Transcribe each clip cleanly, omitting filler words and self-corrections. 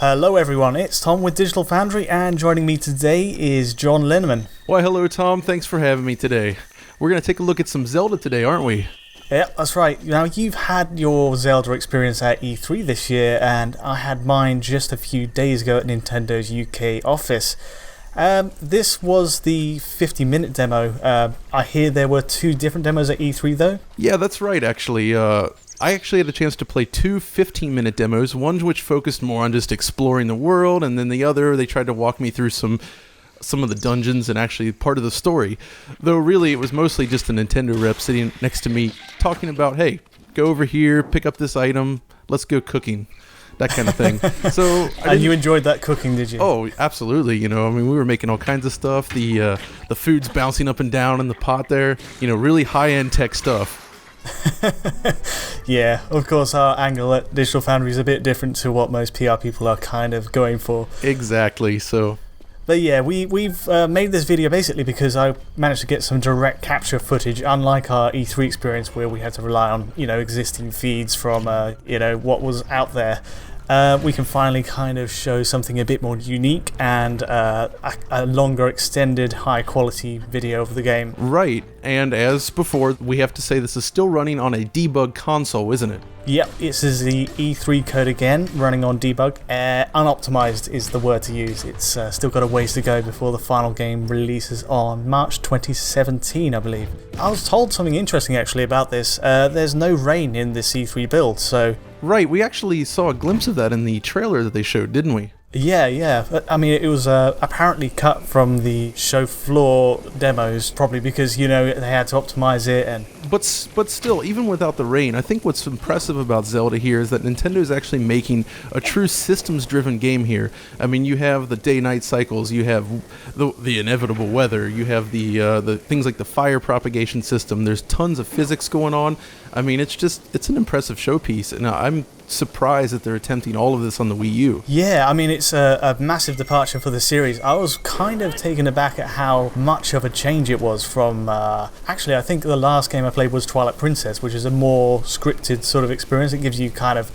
Hello everyone, it's Tom with Digital Foundry, and joining me today is John Linneman. Why, hello Tom, thanks for having me today. We're going to take a look at some Zelda today, aren't we? Yeah, that's right. Now, you've had your Zelda experience at E3 this year, and I had mine just a few days ago at Nintendo's UK office. This was the 50-minute demo. I hear there were two different demos at E3 though? Yeah, that's right, actually. I actually had a chance to play two 15-minute demos, one which focused more on just exploring the world, and then the other, they tried to walk me through some of the dungeons and actually part of the story. Though really, it was mostly just a Nintendo rep sitting next to me talking about, hey, go over here, pick up this item, let's go cooking. That kind of thing. And you enjoyed that cooking, did you? Oh, absolutely. We were making all kinds of stuff. The food's bouncing up and down in the pot there. Really high-end tech stuff. Yeah, of course our angle at Digital Foundry is a bit different to what most PR people are kind of going for. Exactly, so... But yeah, we've made this video basically because I managed to get some direct capture footage, unlike our E3 experience where we had to rely on, existing feeds from, what was out there. We can finally kind of show something a bit more unique and a longer, extended, high-quality video of the game. Right, and as before, we have to say this is still running on a debug console, isn't it? Yep, this is the E3 code again, running on debug. Unoptimized is the word to use. It's still got a ways to go before the final game releases on March 2017, I believe. I was told something interesting actually about this. There's no rain in this E3 build, so... Right, we actually saw a glimpse of that in the trailer that they showed, didn't we? Yeah. But, it was apparently cut from the show floor demos, probably because, they had to optimize it and... But still, even without the rain, I think what's impressive about Zelda here is that Nintendo is actually making a true systems-driven game here. You have the day-night cycles, you have the inevitable weather, you have the things like the fire propagation system. There's tons of physics going on. It's an impressive showpiece, and I'm surprised that they're attempting all of this on the Wii U. Yeah, it's a massive departure for the series. I was kind of taken aback at how much of a change it was from... actually, I think the last game I played was Twilight Princess, which is a more scripted sort of experience. It gives you kind of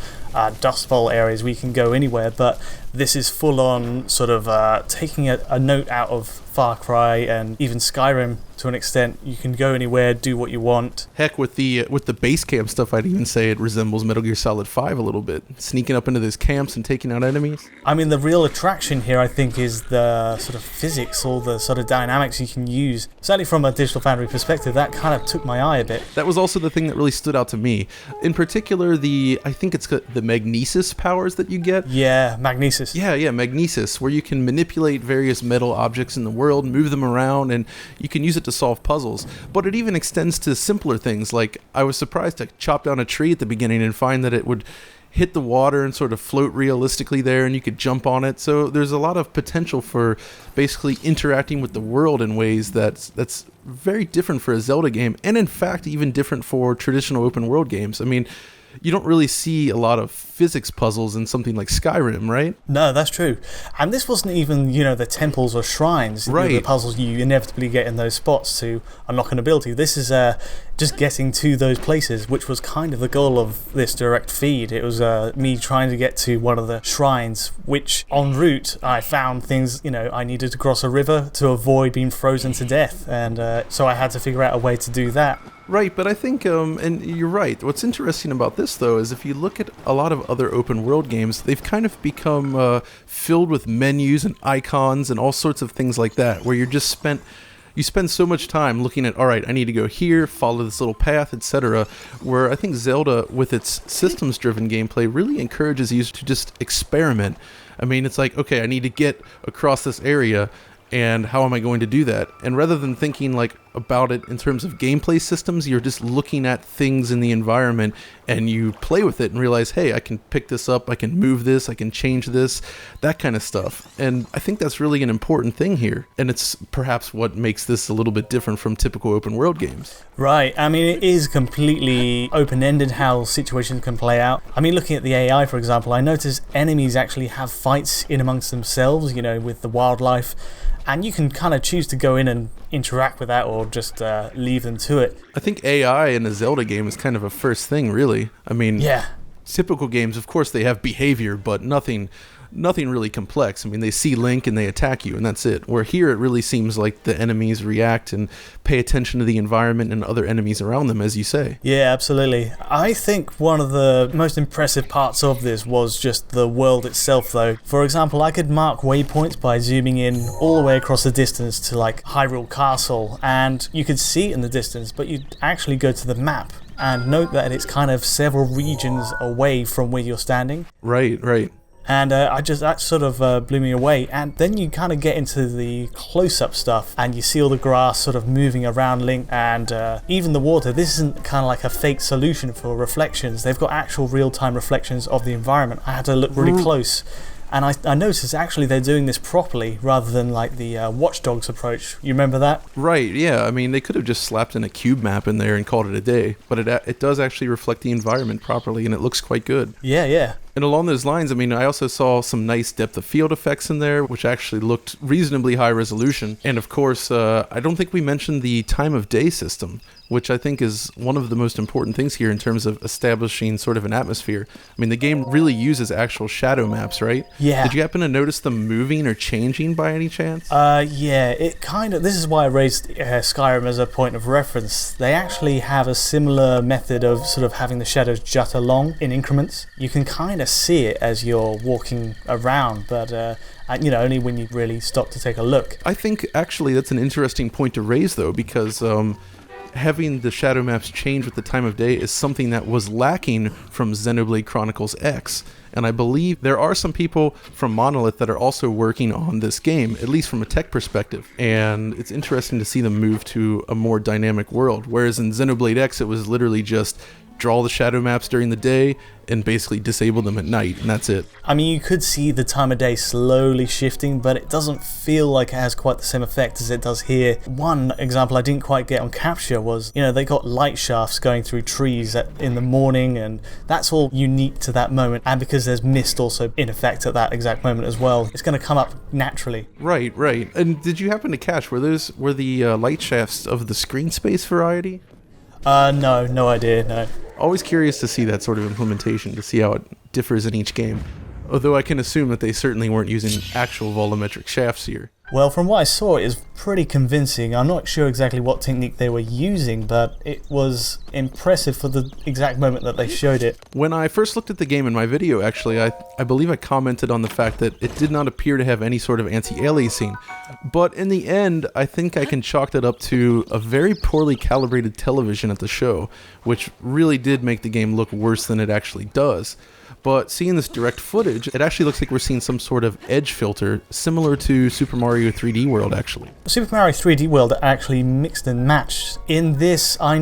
Dust Bowl areas where you can go anywhere, but this is full on sort of taking a note out of Far Cry and even Skyrim to an extent. You can go anywhere, do what you want. Heck, with the base camp stuff, I'd even say it resembles Metal Gear Solid 5 a little bit. Sneaking up into those camps and taking out enemies. The real attraction here, I think, is the sort of physics, or the sort of dynamics you can use. Certainly from a Digital Foundry perspective, that kind of took my eye a bit. That was also the thing that really stood out to me. In particular, I think it's the magnesis powers that you get. Yeah, magnesis. Yeah, magnesis, where you can manipulate various metal objects in the world, move them around, and you can use it to solve puzzles. But it even extends to simpler things, like I was surprised to chop down a tree at the beginning and find that it would hit the water and sort of float realistically there, and you could jump on it. So there's a lot of potential for basically interacting with the world in ways that's very different for a Zelda game, and in fact even different for traditional open world games. You don't really see a lot of physics puzzles in something like Skyrim, right? No, that's true. And this wasn't even, the temples or shrines, right. The puzzles you inevitably get in those spots to unlock an ability. This is just getting to those places, which was kind of the goal of this direct feed. It was me trying to get to one of the shrines, which en route I found things, I needed to cross a river to avoid being frozen to death. And so I had to figure out a way to do that. Right, but I think, and you're right, what's interesting about this, though, is if you look at a lot of other open world games, they've kind of become filled with menus and icons and all sorts of things like that, where you spend so much time looking at, all right, I need to go here, follow this little path, etc., where I think Zelda, with its systems-driven gameplay, really encourages you to just experiment. It's like, okay, I need to get across this area, and how am I going to do that? And rather than thinking about it in terms of gameplay systems, you're just looking at things in the environment and you play with it and realize, hey, I can pick this up, I can move this, I can change this, that kind of stuff. And I think that's really an important thing here. And it's perhaps what makes this a little bit different from typical open world games. Right. It is completely open-ended how situations can play out. Looking at the AI, for example, I noticed enemies actually have fights in amongst themselves, with the wildlife. And you can kind of choose to go in and interact with that or just leave them to it. I think AI in a Zelda game is kind of a first thing, really. Yeah. Typical games, of course, they have behavior, but nothing nothing really complex. I mean, they see Link and they attack you, and that's it. Where here, it really seems like the enemies react and pay attention to the environment and other enemies around them, as you say. Yeah, absolutely. I think one of the most impressive parts of this was just the world itself, though. For example, I could mark waypoints by zooming in all the way across the distance to like Hyrule Castle, and you could see it in the distance, but you'd actually go to the map and note that it's kind of several regions away from where you're standing. Right. And that sort of blew me away. And then you kind of get into the close-up stuff, and you see all the grass sort of moving around Link, and even the water. This isn't kind of like a fake solution for reflections. They've got actual real-time reflections of the environment. I had to look really close. And I noticed actually they're doing this properly rather than like the Watch Dogs approach. You remember that? Right, yeah. I mean, they could have just slapped in a cube map in there and called it a day. But it does actually reflect the environment properly, and it looks quite good. Yeah. And along those lines, I mean, I also saw some nice depth of field effects in there, which actually looked reasonably high resolution. And of course, I don't think we mentioned the time of day system, which I think is one of the most important things here in terms of establishing sort of an atmosphere. I mean, the game really uses actual shadow maps, right? Yeah. Did you happen to notice them moving or changing by any chance? Yeah, it kind of... This is why I raised Skyrim as a point of reference. They actually have a similar method of sort of having the shadows jut along in increments. You can kind of see it as you're walking around, but only when you really stop to take a look. I think actually that's an interesting point to raise, though, because having the shadow maps change with the time of day is something that was lacking from Xenoblade Chronicles X. And I believe there are some people from Monolith that are also working on this game, at least from a tech perspective. And it's interesting to see them move to a more dynamic world. Whereas in Xenoblade X, it was literally just draw the shadow maps during the day and basically disable them at night, and that's it. I mean, you could see the time of day slowly shifting, but it doesn't feel like it has quite the same effect as it does here. One example I didn't quite get on capture was, they got light shafts going through trees in the morning, and that's all unique to that moment. And because there's mist also in effect at that exact moment as well, it's going to come up naturally. Right. And did you happen to catch, were the light shafts of the screen space variety? No idea, no. Always curious to see that sort of implementation, to see how it differs in each game. Although I can assume that they certainly weren't using actual volumetric shafts here. Well, from what I saw, it is pretty convincing. I'm not sure exactly what technique they were using, but it was impressive for the exact moment that they showed it. When I first looked at the game in my video, actually, I believe I commented on the fact that it did not appear to have any sort of anti-aliasing. But in the end, I think I can chalk that up to a very poorly calibrated television at the show, which really did make the game look worse than it actually does. But seeing this direct footage, it actually looks like we're seeing some sort of edge filter, similar to Super Mario 3D World, actually. Super Mario 3D World actually mixed and matched. In this, I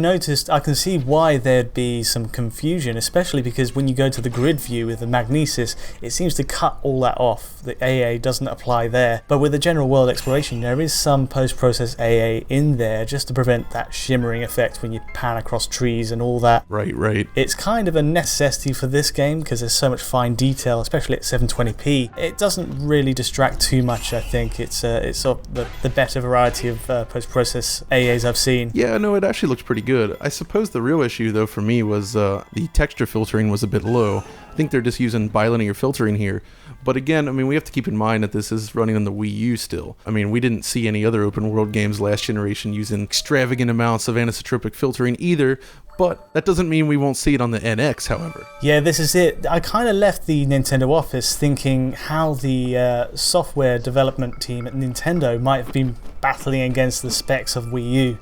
can see why there'd be some confusion, especially because when you go to the grid view with the magnesis, it seems to cut all that off. The AA doesn't apply there. But with the general world exploration, there is some post-process AA in there just to prevent that shimmering effect when you pan across trees and all that. Right. It's kind of a necessity for this game because there's so much fine detail, especially at 720p. It doesn't really distract too much, I think. It's sort of the better variety of post-process AAs I've seen. Yeah, no, it actually looks pretty good. I suppose the real issue, though, for me was the texture filtering was a bit low. I think they're just using bilinear filtering here. But again, I mean, we have to keep in mind that this is running on the Wii U still. I mean, we didn't see any other open world games last generation using extravagant amounts of anisotropic filtering either, but that doesn't mean we won't see it on the NX, however. Yeah, this is it. I kind of left the Nintendo office thinking how the software development team at Nintendo might have been battling against the specs of Wii U,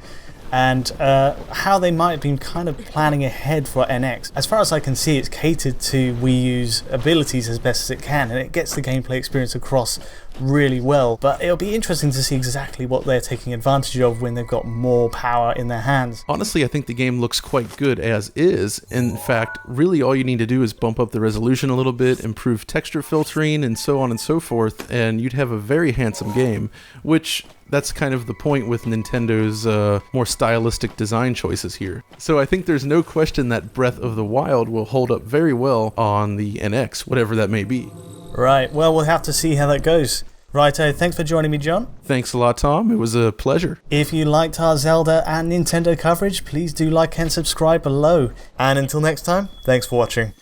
and how they might have been kind of planning ahead for NX. As far as I can see, it's catered to Wii U's abilities as best as it can, and it gets the gameplay experience across really well. But it'll be interesting to see exactly what they're taking advantage of when they've got more power in their hands. Honestly, I think the game looks quite good as is. In fact, really all you need to do is bump up the resolution a little bit, improve texture filtering, and so on and so forth, and you'd have a very handsome game, which that's kind of the point with Nintendo's more stylistic design choices here. So I think there's no question that Breath of the Wild will hold up very well on the NX, whatever that may be. Right, well, we'll have to see how that goes. Righto, thanks for joining me, John. Thanks a lot, Tom. It was a pleasure. If you liked our Zelda and Nintendo coverage, please do like and subscribe below. And until next time, thanks for watching.